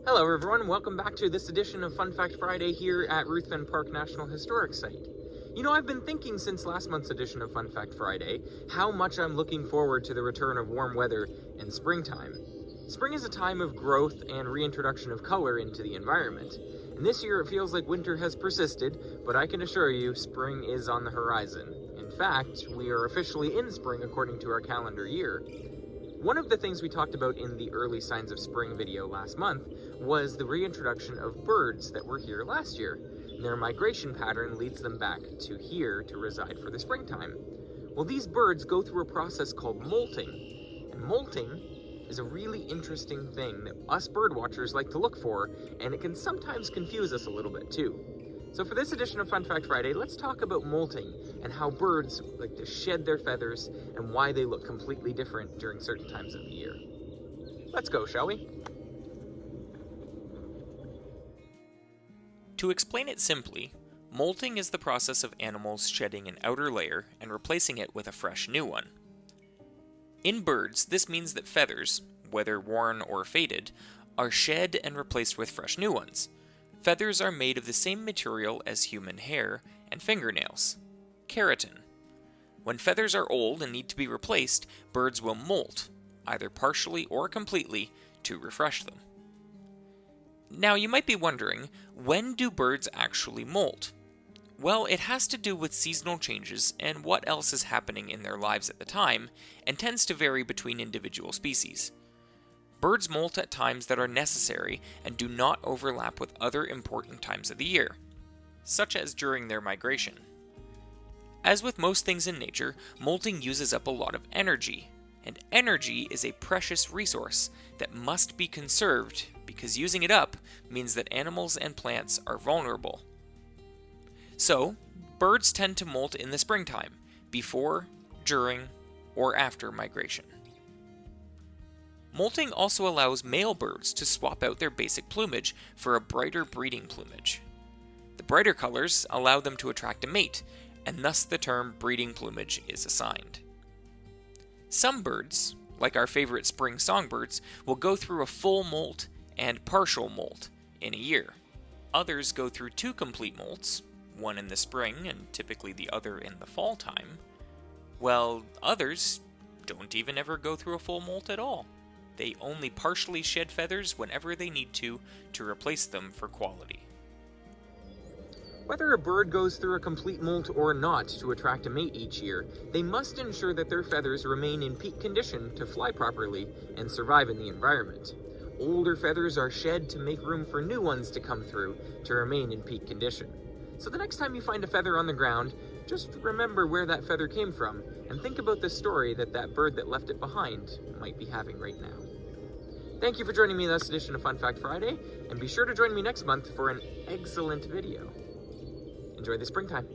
Hello everyone, welcome back to this edition of Fun Fact Friday here at Ruthven Park National Historic Site. You know, I've been thinking since last month's edition of Fun Fact Friday how much I'm looking forward to the return of warm weather and springtime. Spring is a time of growth and reintroduction of color into the environment. And this year it feels like winter has persisted, but I can assure you spring is on the horizon. In fact, we are officially in spring according to our calendar year. One of the things we talked about in the early signs of spring video last month was the reintroduction of birds that were here last year. Their migration pattern leads them back to here to reside for the springtime. Well, these birds go through a process called molting. And molting is a really interesting thing that us bird watchers like to look for, and it can sometimes confuse us a little bit too. So for this edition of Fun Fact Friday, let's talk about molting and how birds like to shed their feathers and why they look completely different during certain times of the year. Let's go, shall we? To explain it simply, molting is the process of animals shedding an outer layer and replacing it with a fresh new one. In birds, this means that feathers, whether worn or faded, are shed and replaced with fresh new ones. Feathers are made of the same material as human hair and fingernails, keratin. When feathers are old and need to be replaced, birds will molt, either partially or completely, to refresh them. Now you might be wondering, when do birds actually molt? Well, it has to do with seasonal changes and what else is happening in their lives at the time, and tends to vary between individual species. Birds molt at times that are necessary and do not overlap with other important times of the year, such as during their migration. As with most things in nature, molting uses up a lot of energy, and energy is a precious resource that must be conserved because using it up means that animals and plants are vulnerable. So, birds tend to molt in the springtime, before, during, or after migration. Molting also allows male birds to swap out their basic plumage for a brighter breeding plumage. The brighter colors allow them to attract a mate, and thus the term breeding plumage is assigned. Some birds, like our favorite spring songbirds, will go through a full molt and partial molt in a year. Others go through two complete molts, one in the spring and typically the other in the fall time, while others don't even ever go through a full molt at all. They only partially shed feathers whenever they need to replace them for quality. Whether a bird goes through a complete molt or not to attract a mate each year, they must ensure that their feathers remain in peak condition to fly properly and survive in the environment. Older feathers are shed to make room for new ones to come through to remain in peak condition. So the next time you find a feather on the ground, just remember where that feather came from and think about the story that bird that left it behind might be having right now. Thank you for joining me in this edition of Fun Fact Friday, and be sure to join me next month for an excellent video. Enjoy the springtime.